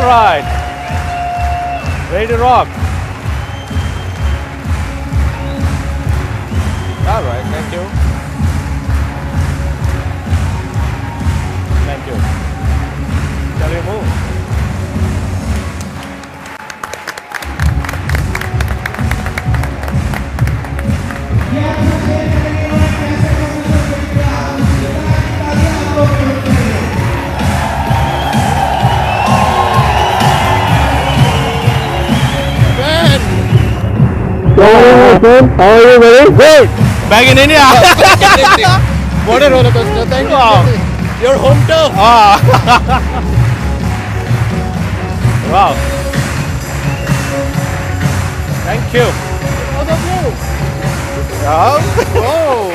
right. Ready to rock. All right. Thank you. Thank you. Shall we move? How are you, buddy? Great. Back in India. What a roller coaster. Thank you. Wow. Your home turf. Wow. Thank you. Both of you. Whoa.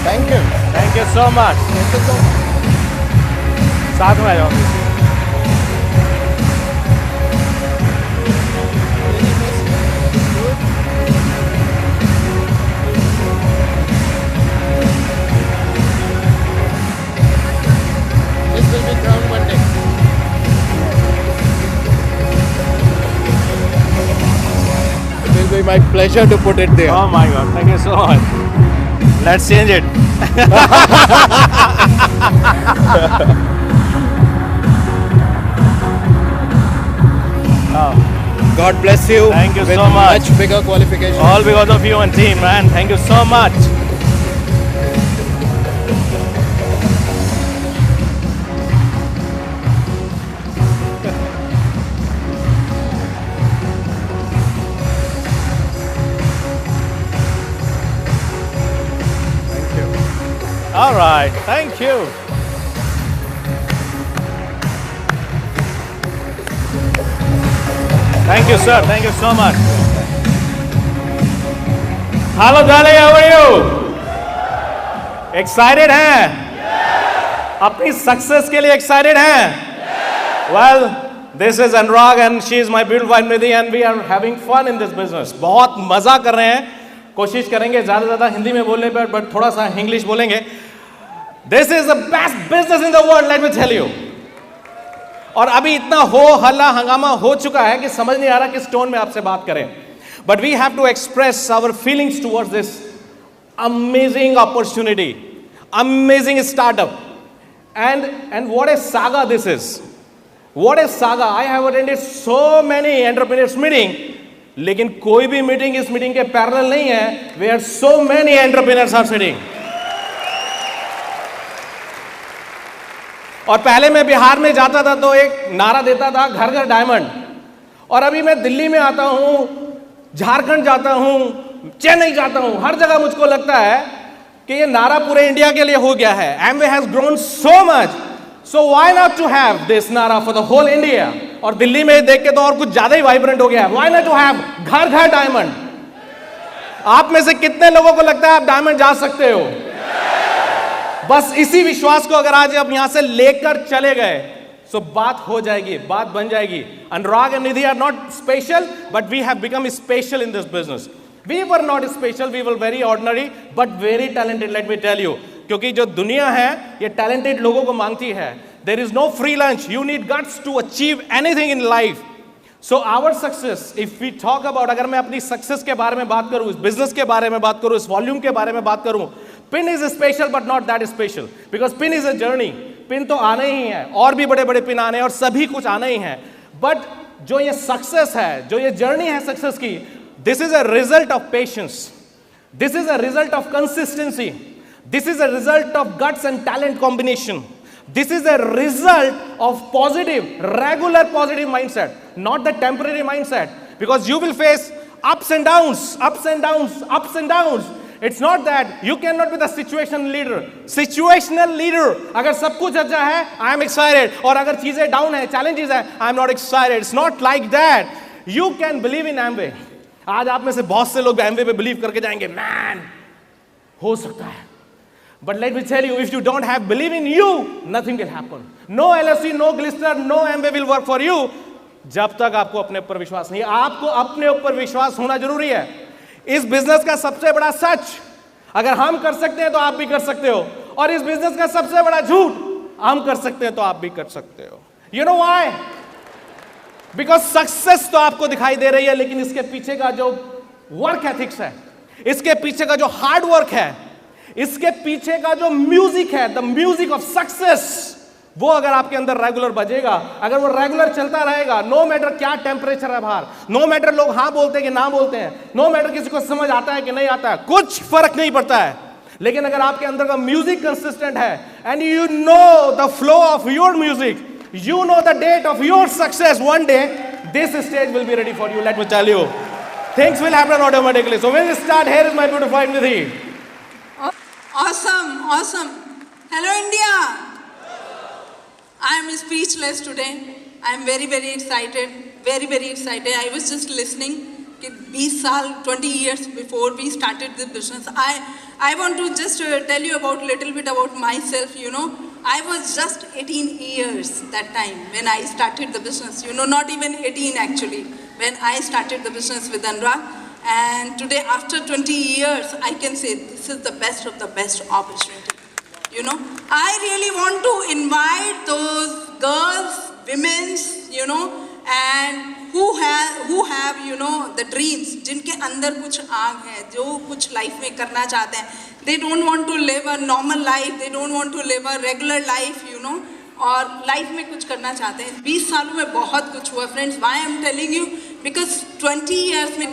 Thank you. Thank you so much. Thank you so much. साथ में आ जाओ. This will be crowned one day. It will be my pleasure to put it there. Oh my God. Thank you so much. Let's change it. God bless you. Thank you with so much. Much bigger qualification. All because of you and team, man. Thank you so much. Thank you. All right. Thank you. Thank you, sir. Thank you so much. Hello, darling. How are you? Excited हैं? अपनी success के लिए excited हैं? Well, this is Anurag and she is my beautiful wife Nidhi and we are having fun in this business. बहुत मजा कर रहे हैं. कोशिश करेंगे ज़्यादा हिंदी में बोलने पर, but थोड़ा सा इंग्लिश बोलेंगे. This is the best business in the world, let me tell you. और अभी इतना हो हल्ला हंगामा हो चुका है कि समझ नहीं आ रहा किस टोन में आपसे बात करें. But we have to express our feelings towards this amazing opportunity, amazing startup, and what a saga this is. What a saga! I have attended so many entrepreneurs meeting, लेकिन कोई भी मीटिंग इस meeting के parallel नहीं है. Where so many entrepreneurs are sitting. और पहले मैं बिहार में जाता था तो एक नारा देता था घर घर डायमंड. और अभी मैं दिल्ली में आता हूं, झारखंड जाता हूं, चेन्नई जाता हूं, हर जगह मुझको लगता है कि ये नारा पूरे इंडिया के लिए हो गया है. Amway has grown so much, so why not to have this नारा for the whole India? और दिल्ली में देख के तो और कुछ ज्यादा ही वाइब्रेंट हो गया है. Why not to have घर घर डायमंड? आप में से कितने लोगों को लगता है आप डायमंड जा सकते हो? बस इसी विश्वास को अगर आज आप यहां से लेकर चले गए सो बात हो जाएगी, बात बन जाएगी. Anurag and Nidhi are not special, but we have become special in this business. We were not special, we were very ordinary, but very talented, let me tell you. क्योंकि जो दुनिया है ये talented लोगों को मांगती है. There is no free lunch. You need guts to achieve anything in life. So our success, if we talk about, अगर मैं अपनी success के बारे में बात करूं, इस business के बारे में बात करूं, इस volume के बारे में बात करूं, pin is special but not that special because pin is a journey. Pin तो आने ही है और भी बड़े बड़े पिन आने हैं और सभी कुछ आने ही है. बट जो ये सक्सेस है, जो ये जर्नी है सक्सेस की, this is a result of patience, this is a result of consistency, this is a result of guts and talent combination, this is a result of positive regular positive mindset, not the temporary mindset. Because you will face ups and downs, ups and downs, ups and downs. It's not that you cannot be the situational leader. Situational leader. अगर सब कुछ अच्छा है, I am excited. और अगर चीजें down है, challenges है, I am not excited. It's not like that. You can believe in Amway. आज आप में से बहुत से लोग Amway पे believe करके जाएंगे, man, हो सकता है. But let me tell you, if you don't have believe in you, nothing will happen. No LSC, no Glister, no Amway will work for you. जब तक आपको अपने ऊपर विश्वास नहीं. आपको अपने ऊपर विश्वास होना जरूरी है. इस बिजनेस का सबसे बड़ा सच, अगर हम कर सकते हैं तो आप भी कर सकते हो. और इस बिजनेस का सबसे बड़ा झूठ, हम कर सकते हैं तो आप भी कर सकते हो। You know why? Because success तो आपको दिखाई दे रही है, लेकिन इसके पीछे का जो वर्क एथिक्स है, इसके पीछे का जो हार्ड वर्क है, इसके पीछे का जो म्यूजिक है, द म्यूजिक ऑफ सक्सेस, वो अगर आपके अंदर रेगुलर बजेगा, अगर वो रेगुलर चलता रहेगा, नो मैटर क्या टेम्परेचर है बाहर, नो मैटर लोग हाँ बोलते हैं कि ना बोलते हैं, नो मैटर किसी को समझ आता है कि नहीं आता है, कुछ फर्क नहीं पड़ता है। लेकिन अगर आपके अंदर का म्यूजिक कंसिस्टेंट है, and you know the flow of your music, you know the date of your success, one day this stage will be ready for you. Let me tell you, things will happen automatically. So when we start, here is my beautiful Nidhi. Awesome, awesome. Hello India. I am speechless today. I am very very excited, very excited. I was just listening कि 20 साल 20 years before we started the business, I want to just tell you about little bit about myself. You know, I was just 18 years that time when I started the business. You know, not even 18 actually, when I started the business with Anurag. And today, after 20 years, I can say this is the best of the best opportunity. You know, I really want to invite those girls, women, you know, and who have you know the dreams, जिनके अंदर कुछ आग है, जो कुछ life में करना चाहते हैं. They don't want to live a normal life, they don't want to live a regular life, you know, और लाइफ में कुछ करना चाहते हैं. 20 सालों में बहुत कुछ हुआ friends. Why I'm telling you? Because 20 years में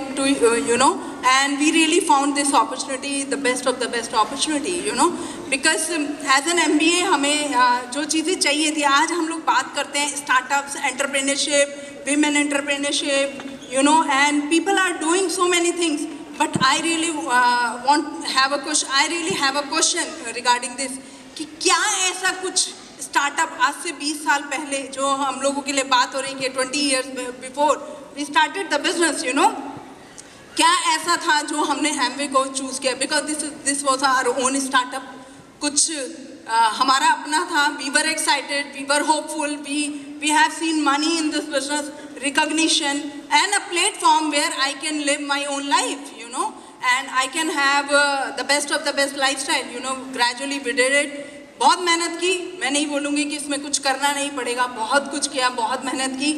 you know, and we really found this opportunity, the best of the best opportunity, you know, because as an MBA हमें जो चीज़ें चाहिए थी, आज हम लोग बात करते हैं startups, entrepreneurship, women entrepreneurship, you know, and people are doing so many things. But I really have a question regarding this, कि क्या ऐसा कुछ स्टार्टअप आज से 20 साल पहले जो हम लोगों के लिए बात हो रही है, 20 years before we started the business, you know, क्या ऐसा था जो हमने Amway को चूज किया? Because this was our own startup. कुछ हमारा अपना था. We were excited, we were hopeful, we have seen money in this business, recognition, and a platform where I can live my own life, you know, and I can have the best of the best lifestyle, you know. Gradually we did it. बहुत मेहनत की, मैं नहीं बोलूँगी कि इसमें कुछ करना नहीं पड़ेगा, बहुत कुछ किया, बहुत मेहनत की.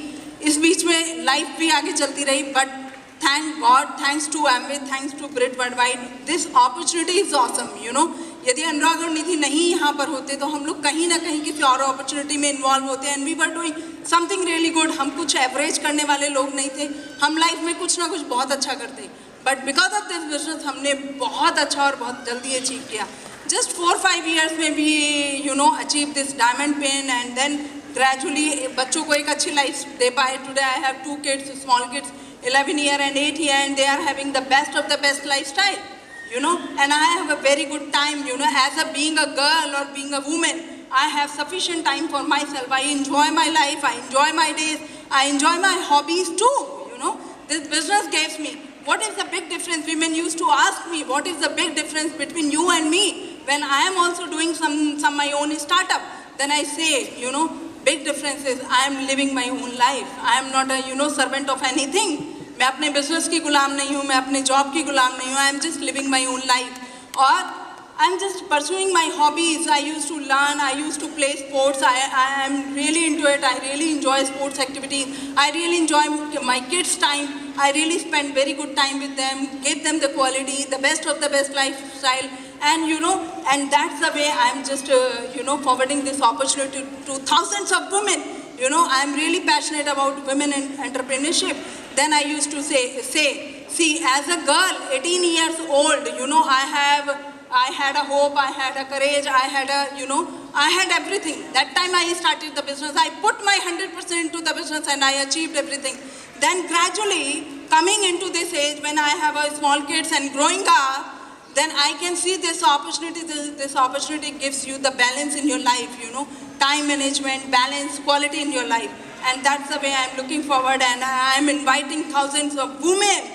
इस बीच में लाइफ भी आगे चलती रही, but thank God, thanks to Amway, thanks to Brit Worldwide, this opportunity is awesome, you know. यदि अनुराग और निधि नहीं यहाँ पर होते तो हम लोग कहीं ना कहीं किसी और अपॉर्चुनिटी में इन्वॉल्व होते, and we were doing something really good. हम कुछ एवरेज करने वाले लोग नहीं थे, हम लाइफ में कुछ ना कुछ बहुत अच्छा करते, but because of this business हमने बहुत अच्छा और बहुत जल्दी अचीव किया. जस्ट 4-5 years में भी you know achieve this diamond pen, and then gradually बच्चों को एक अच्छी लाइफ दे पाए. Today I have 2 kids, small kids, 11 year and 8 year, and they are having the best of the best lifestyle, you know, and I have a very good time, you know, as being a girl or being a woman, I have sufficient time for myself. I enjoy my life, I enjoy my days, I enjoy my hobbies too, you know. This business gives me. What is the big difference? Women used to ask me, what is the big difference between you and me when I am also doing some my own startup? Then I say, you know, big difference is I am living my own life. I am not a, you know, servant of anything. मैं अपने business की गुलाम नहीं हूँ, मैं अपने job की गुलाम नहीं हूँ. I am just living my own life, और I am just pursuing my hobbies. I use to learn, I use to play sports, I am really into it. I really enjoy sports activities. I really enjoy my kids' time. I really spend very good time with them, give them the quality, the best of the best lifestyle, and you know, and that's the way I am just you know, forwarding this opportunity to thousands of women. You know, I am really passionate about women and entrepreneurship. Then I used to say, see, as a girl, 18 years old, you know, I had a hope, I had a courage, I had a, you know, I had everything. That time I started the business. I put my 100% into the business and I achieved everything. Then gradually, coming into this age when I have a small kids and growing up, then I can see this opportunity. This opportunity gives you the balance in your life, you know, time management, balance, quality in your life. And that's the way I'm looking forward, and I'm inviting thousands of women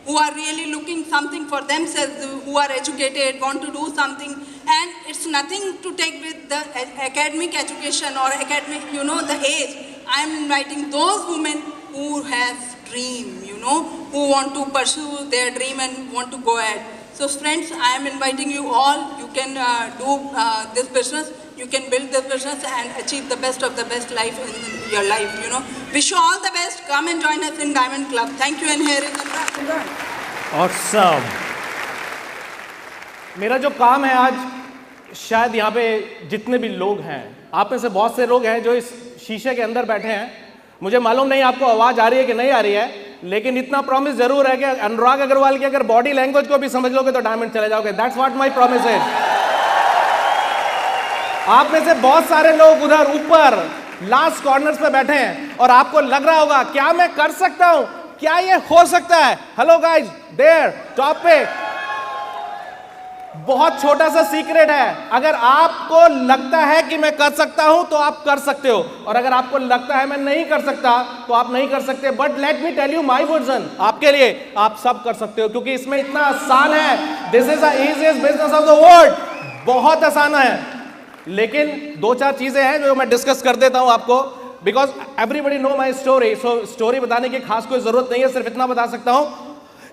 who are really looking something for themselves, who are educated, want to do something. And it's nothing to take with the academic education or academic, you know, the age. I'm inviting those women who have dream, you know, who want to pursue their dream and want to go ahead. So friends, I am inviting you all. You can do this business. You can build this business and achieve the best of the best life in your life. You know. Wish you all the best. Come and join us in Diamond Club. Thank you. And here is Anurag. Awesome. मेरा जो काम है आज, शायद यहाँ पे जितने भी लोग हैं, आप में से बहुत से लोग हैं जो इस शीशे के अंदर बैठे हैं। मुझे मालूम नहीं आपको आवाज आ रही है कि नहीं आ रही है, लेकिन इतना प्रॉमिस जरूर है कि अनुराग अग्रवाल की अगर बॉडी लैंग्वेज को भी समझ लोगे तो डायमंड चले जाओगे। दैट्स व्हाट माय प्रॉमिस है। आप में से बहुत सारे लोग उधर ऊपर लास्ट कॉर्नर्स पे बैठे हैं और आपको लग रहा होगा क्या मैं कर सकता हूं, क्या ये हो सकता है। हेलो गाइस, देयर टॉप पे बहुत छोटा सा सीक्रेट है। अगर आपको लगता है कि मैं कर सकता हूं तो आप कर सकते हो, और अगर आपको लगता है मैं नहीं कर सकता तो आप नहीं कर सकते। But let me tell you my version, आपके लिए आप सब कर सकते हो, क्योंकि इसमें इतना आसान है। This is the easiest business of the world. बहुत आसान है, लेकिन दो चार चीजें हैं जो मैं डिस्कस कर देता हूं आपको, because everybody know my story. So story बताने की खास कोई जरूरत नहीं है, सिर्फ इतना बता सकता हूं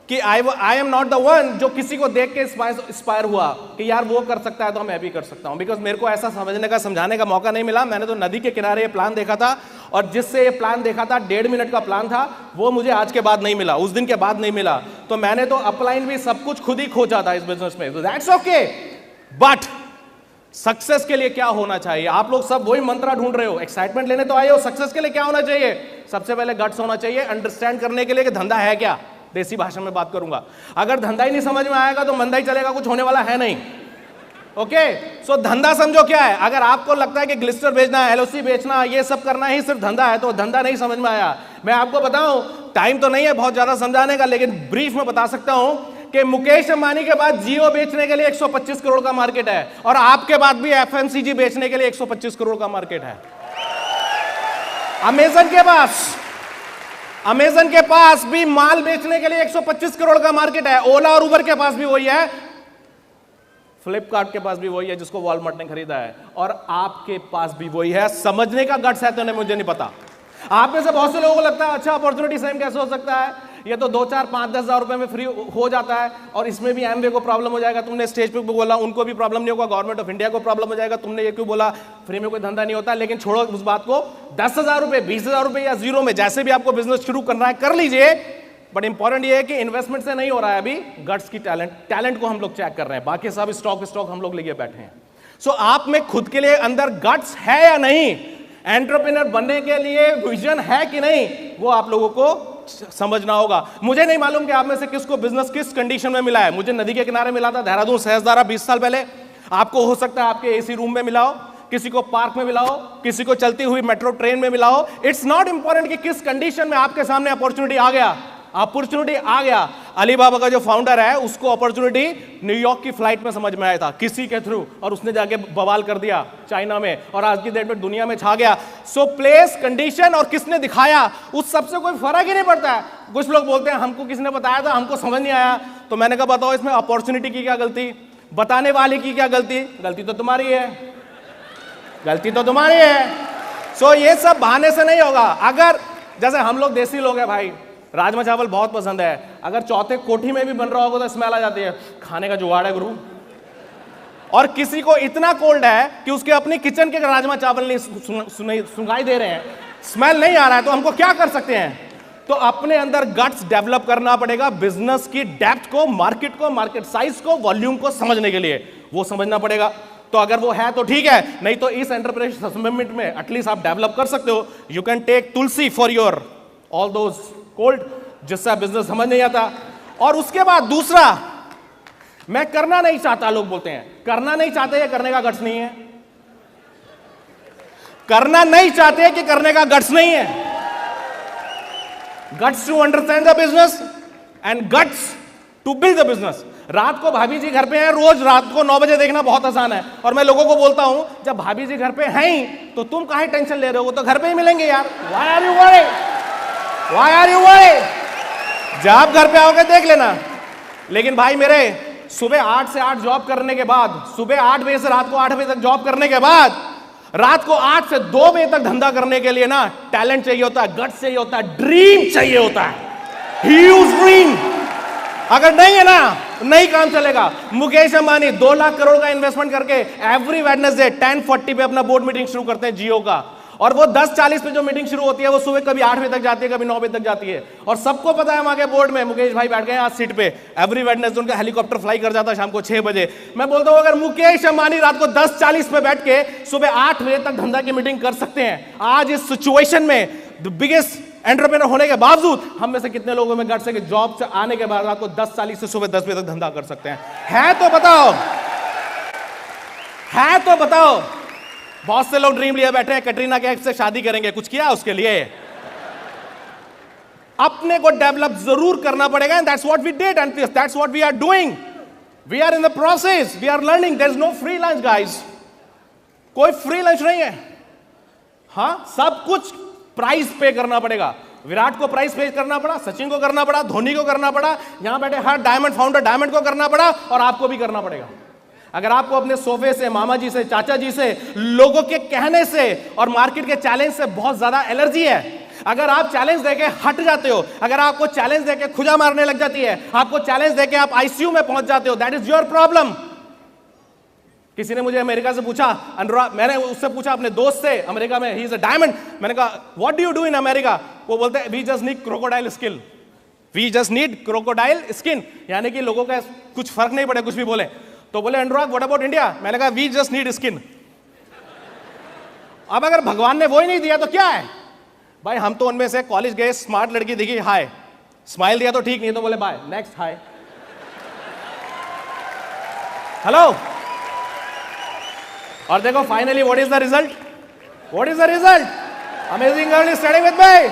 कि I am not the one जो किसी को देख के इंस्पायर हुआ कि यार वो कर सकता है तो मैं भी कर सकता हूं। बिकॉज मेरे को ऐसा समझने का, समझाने का मौका नहीं मिला। मैंने तो नदी के किनारे ये प्लान देखा था, और जिससे ये प्लान देखा था 1.5 मिनट का प्लान था, वो मुझे आज के बाद नहीं मिला, उस दिन के बाद नहीं मिला। तो मैंने तो अपलाइन भी सब कुछ खुद ही खोजा था इस बिजनेस में। दैट्स ओके, बट सक्सेस के लिए क्या होना चाहिए? आप लोग सब वही मंत्रा ढूंढ रहे हो, एक्साइटमेंट लेने तो आए हो। सक्सेस के लिए क्या होना चाहिए? सबसे पहले गट्स होना चाहिए, अंडरस्टैंड करने के लिए कि धंधा है क्या। देसी भाषा में बात करूंगा। अगर धंधा ही नहीं समझ में आएगा तो मंदा ही चलेगा, कुछ होने वाला है नहीं। ओके, सो धंधा समझो क्या है। अगर आपको लगता है कि ग्लिस्टर बेचना है, एलओसी बेचना, ये सब करना ही सिर्फ धंधा है, तो धंधा नहीं समझ में आया। मैं आपको बताऊं, टाइम तो नहीं है बहुत ज्यादा समझाने का, लेकिन ब्रीफ में बता सकता हूं कि मुकेश अंबानी के बाद जियो बेचने के लिए 125 करोड़ का मार्केट है, और आपके बाद भी एफएमसीजी बेचने के लिए 125 करोड़ का मार्केट है। अमेजन के पास भी माल बेचने के लिए 125 करोड़ का मार्केट है। ओला और उबर के पास भी वही है, फ्लिपकार्ट के पास भी वही है जिसको वॉलमार्ट ने खरीदा है, और आपके पास भी वही है। समझने का गट्स है तो नहीं, मुझे नहीं पता। आप में से बहुत से लोगों को लगता है अच्छा अपॉर्चुनिटी सेम कैसे हो सकता है, ये तो 2, 4, 5, 10 हज़ार रुपए में फ्री हो जाता है, और इसमें भी एमवे को प्रॉब्लम हो जाएगा। तुमने स्टेज पे बोला, उनको भी प्रॉब्लम नहीं होगा, गवर्नमेंट ऑफ इंडिया को प्रॉब्लम हो जाएगा। तुमने ये क्यों बोला फ्री में कोई धंधा नहीं होता। लेकिन छोड़ो उस बात को, 10,000 रुपए, 20,000 रुपए या जीरो में, जैसे भी आपको बिजनेस शुरू करना है कर लीजिए। बट इंपॉर्टेंट ये है कि इन्वेस्टमेंट से नहीं हो रहा है अभी, गट्स की टैलेंट को हम लोग चेक कर रहे हैं। बाकी सब स्टॉक हम लोग लेके बैठे हैं। सो आप में खुद के लिए अंदर गट्स है या नहीं, एंटरप्रेन्योर बनने के लिए विजन है कि नहीं, वो आप लोगों को समझना होगा। मुझे नहीं मालूम कि आप में से किसको बिजनेस किस कंडीशन में मिला है। मुझे नदी के किनारे मिला था, देहरादून सहस्त्रधारा 20 साल पहले। आपको हो सकता है आपके एसी रूम में मिला हो, किसी को पार्क में मिला हो, किसी को चलती हुई मेट्रो ट्रेन में मिला हो। इट्स नॉट इंपॉर्टेंट कि किस कंडीशन में आपके सामने अपॉर्चुनिटी आ गया। अलीबाबा का जो फाउंडर है, उसको अपॉर्चुनिटी न्यूयॉर्क की फ्लाइट में समझ में आया था किसी के थ्रू, और उसने जाके बवाल कर दिया चाइना में, और आज की डेट में दुनिया में छा गया। सो प्लेस, कंडीशन और किसने दिखाया, उस सबसे कोई फर्क ही नहीं पड़ता है। कुछ लोग बोलते हैं हमको किसने बताया था, हमको समझ नहीं आया। तो मैंने कहा बताओ इसमें अपॉर्चुनिटी की क्या गलती, बताने वाले की क्या गलती? गलती तो तुम्हारी है। सो ये सब बहाने से नहीं होगा। अगर जैसे हम लोग देसी लोग हैं भाई, राजमा चावल बहुत पसंद है, अगर चौथे कोठी में भी बन रहा होगा तो स्मेल आ जाती है, खाने का जुगाड़ है गुरु। और किसी को इतना कोल्ड है कि उसके अपनी किचन के राजमा चावल नहीं सुनाई दे रहे हैं, स्मेल नहीं आ रहा है, तो हमको क्या कर सकते हैं? तो अपने अंदर गट्स डेवलप करना पड़ेगा, बिजनेस की डेप्थ को, मार्केट साइज को, वॉल्यूम को समझने के लिए वो समझना पड़ेगा। तो अगर वो है तो ठीक है, नहीं तो इस एंटरप्रेन्योरशिप में एटलीस्ट आप डेवलप कर सकते हो। You can take tulsi for your all those cold, जिससे बिजनेस समझ नहीं आता। और उसके बाद दूसरा, मैं करना नहीं चाहता। लोग बोलते हैं करना नहीं चाहते, ये करने का गट्स नहीं है। करना नहीं चाहते कि करने का गट्स नहीं है। Guts to understand the business and guts to build the business. रात को भाभी जी घर पे हैं, रोज रात को 9 बजे देखना बहुत आसान है, और मैं लोगों को बोलता हूं जब भाभी जी घर पे हैं ही तो तुम काहे टेंशन ले रहे हो, तो घर पे ही मिलेंगे यार। Why are you worried? जब घर पे आओगे देख लेना। लेकिन भाई मेरे, सुबह 8 से 8 जॉब करने के बाद, सुबह 8 बजे से रात को 8 बजे तक जॉब करने के बाद, रात को 8 से 2 बजे तक धंधा करने के लिए ना टैलेंट चाहिए होता है, गट्स चाहिए होता है, ड्रीम चाहिए होता है, ह्यूज ड्रीम। अगर नहीं है ना, नहीं काम चलेगा। मुकेश अंबानी 2 लाख करोड़ का इन्वेस्टमेंट करके एवरी वेडनेसडे 10:40 पे अपना बोर्ड मीटिंग शुरू करते हैं जियो का, और वो 10:40 पे जो मीटिंग शुरू होती है वो सुबह कभी 8 बजे तक जाती है, कभी 9 बजे तक जाती है। और सबको पता है वहां के बोर्ड में मुकेश भाई बैठ गए आज सीट पे, एवरी वेडनेसडे उनका हेलीकॉप्टर फ्लाई कर जाता है शाम को 6 बजे। मैं बोलता हूं अगर मुकेश अंबानी रात को 10:40 पे बैठ के सुबह 8 बजे तक धंधा की मीटिंग कर सकते हैं, आज इस सिचुएशन में द बिगेस्ट एंटरप्रेन्योर होने के बावजूद हम में से कितने लोगों में गट्स है कि जॉब से आने के बाद रात को 10:40 से सुबह 10 बजे तक धंधा कर सकते हैं? है तो बताओ, है तो बताओ। बहुत से लोग ड्रीम लिए बैठे हैं कैटरीना कैफ से शादी करेंगे, कुछ किया उसके लिए? अपने को डेवलप जरूर करना पड़ेगा, and that's what we did and that's what we are doing. We are in the process, we are learning. There is no free lunch guys, कोई फ्री लंच नहीं है। हाँ, सब कुछ प्राइस पे करना पड़ेगा। विराट को प्राइस पे करना पड़ा, सचिन को करना पड़ा, धोनी को करना पड़ा, यहां बैठे हर डायमंड फाउंडर डायमंड को करना पड़ा, और आपको भी करना पड़ेगा। अगर आपको अपने सोफे से, मामा जी से, चाचा जी से, लोगों के कहने से और मार्केट के चैलेंज से बहुत ज्यादा एलर्जी है, अगर आप चैलेंज देके हट जाते हो, अगर आपको चैलेंज देके खुजा मारने लग जाती है, आपको चैलेंज देके आप आईसीयू में पहुंच जाते हो, दैट इज योर प्रॉब्लम। किसी ने मुझे अमेरिका से पूछा, अनुराग, मैंने उससे पूछा अपने दोस्त से अमेरिका में, ही इज अ डायमंड, मैंने कहा what do you do in America? वो बोलते हैं we just need crocodile skill, we just need crocodile skin, यानी कि लोगों का कुछ फर्क नहीं पड़े कुछ भी बोले। तो बोले अनुराग व्हाट अबाउट इंडिया? मैंने कहा वी जस्ट नीड स्किन। अब अगर भगवान ने वो ही नहीं दिया तो क्या है भाई? हम तो उनमें से कॉलेज गए, स्मार्ट लड़की दिखी, हाय, स्माइल दिया तो ठीक, नहीं तो बोले बाय, नेक्स्ट, हाय, हेलो। और देखो finally what is the result? What is the result? Amazing girl is studying with me.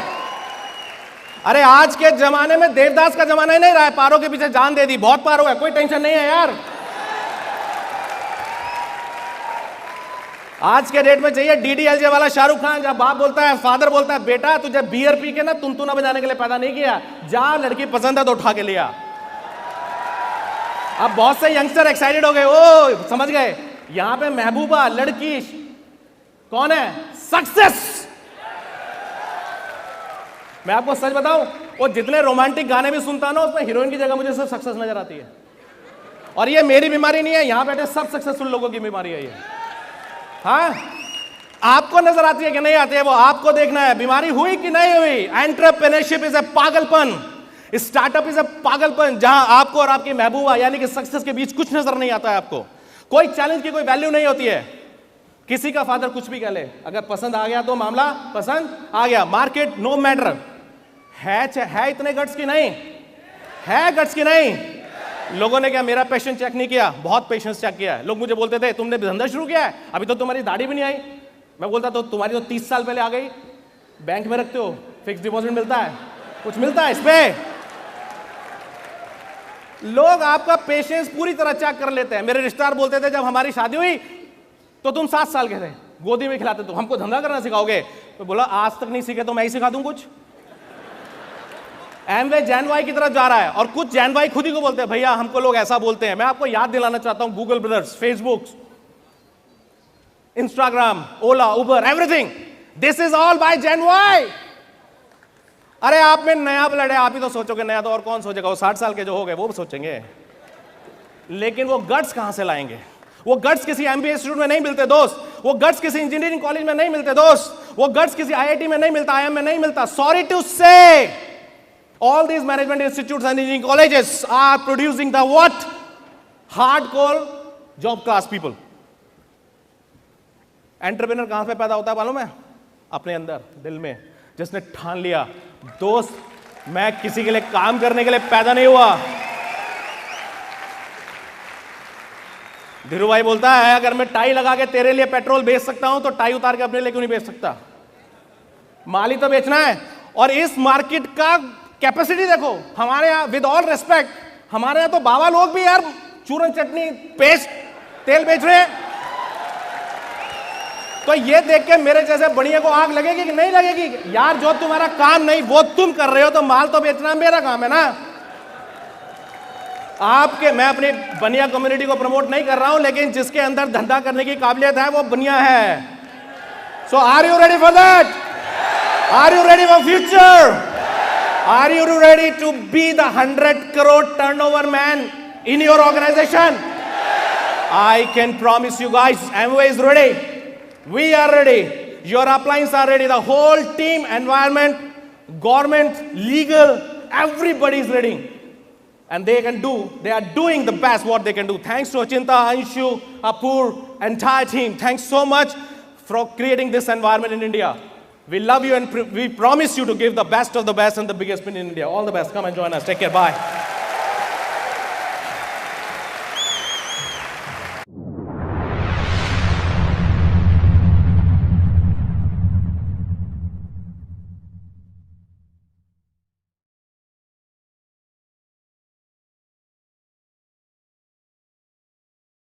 अरे आज के जमाने में देवदास का जमाना ही नहीं रहा है, पारो के पीछे जान दे दी, बहुत पारो है, कोई टेंशन नहीं है यार। आज के डेट में चाहिए डीडीएलजे वाला शाहरुख खान, जब बाप बोलता है, फादर बोलता है बेटा तुझे बियर पी के ना तुनतुना बजाने के लिए पैदा नहीं किया, जा लड़की पसंद है तो उठा के लिया। अब बहुत से यंगस्टर एक्साइटेड हो गए, ओ समझ गए, यहां पे महबूबा लड़की कौन है? सक्सेस। मैं आपको सच बताऊं, वो जितने रोमांटिक गाने भी सुनता ना, उसमें हीरोइन की जगह मुझे सिर्फ सक्सेस नजर आती है। और ये मेरी बीमारी नहीं है, यहां बैठे सब सक्सेसफुल लोगों की बीमारी है ये। हाँ, आपको नजर आती है कि नहीं आती है वो आपको देखना है, बीमारी हुई कि नहीं हुई। एंटरप्रेन्योरशिप इज ए पागलपन, स्टार्टअप इज ए पागलपन, जहां आपको और आपकी महबूबा यानी कि सक्सेस के बीच कुछ नजर नहीं आता है। आपको कोई चैलेंज की कोई वैल्यू नहीं होती है। किसी का फादर कुछ भी कह ले, अगर पसंद आ गया तो मामला पसंद आ गया, मार्केट नो मैटर। है इतने गट्स की नहीं? है गट्स की नहीं? लोगों ने क्या मेरा पेशेंस चेक नहीं किया? बहुत पेशेंस चेक किया है। लोग मुझे बोलते थे तुमने धंधा शुरू किया है, अभी तो तुम्हारी दाढ़ी भी नहीं आई। मैं बोलता तो तुम्हारी तो 30 साल पहले आ गई। बैंक में रखते हो, फिक्स डिपॉजिट मिलता है, कुछ मिलता है इस पे? लोग आपका पेशेंस पूरी तरह चेक कर लेते हैं। मेरे रिश्तेदार बोलते थे जब हमारी शादी हुई तो तुम 7 साल के थे, गोदी में खिलाते, तो हमको धंधा करना सिखाओगे? तो बोला आज तक नहीं सीखे तो मैं ही सिखा दूं कुछ। एमवे जैनवाई की तरफ जा रहा है, और कुछ जैनवाई खुद ही को बोलते हैं भैया हमको लोग ऐसा बोलते हैं। मैं आपको याद दिलाना चाहता हूं, Google brothers, Facebook, Instagram, Ola, Uber, everything, this is all by Gen Y. अरे आप में नया ब्लड है, आप ही तो सोचोगे नया, तो और कौन सोचेगा? वो 60 साल के जो हो गए वो भी सोचेंगे। लेकिन वो गट्स कहां से लाएंगे? वो गट्स किसी एमबीए इंस्टीट्यूट में नहीं मिलते दोस्त, वो गट्स किसी इंजीनियरिंग कॉलेज में नहीं मिलते दोस्त, वो गट्स किसी आईआईटी में नहीं मिलता, आईएम में नहीं मिलता। सॉरी टू से, all these management institutes and engineering colleges are producing the what? Hardcore job class people. Entrepreneur कहां पे पैदा होता है मालूम है? अपने अंदर, दिल में, जिसने ठान लिया दोस्त मैं किसी के लिए काम करने के लिए पैदा नहीं हुआ। धीरू भाई बोलता है अगर मैं टाई लगा के तेरे लिए पेट्रोल बेच सकता हूं तो टाई उतार के अपने लिए क्यों नहीं बेच सकता? माल ही तो बेचना है। और इस मार्केट का कैपेसिटी देखो हमारे यहां, विद ऑल रेस्पेक्ट, हमारे यहां तो बाबा लोग भी यार चूरन चटनी पेस्ट तेल बेच रहे हैं। तो ये देख के मेरे जैसे बढ़िया को आग लगेगी कि नहीं लगेगी? यार जो तुम्हारा काम नहीं वो तुम कर रहे हो, तो माल तो बेचना मेरा काम है ना। आपके, मैं अपनी बनिया कम्युनिटी को प्रमोट नहीं कर रहा हूं, लेकिन जिसके अंदर धंधा करने की काबिलियत है वो बनिया है। So are you ready for that? Are you ready for future? Are you ready to be the 100 crore turnover man in your organization? I can promise you guys, Amway is ready. We are ready. Your uplines are ready. The whole team, environment, government, legal, everybody is ready. And they are doing the best what they can do. Thanks to Achinta, Anshu, Apur, entire team. Thanks so much for creating this environment in India. We love you and we promise you to give the best of the best and the biggest win in India. All the best. Come and join us. Take care. Bye.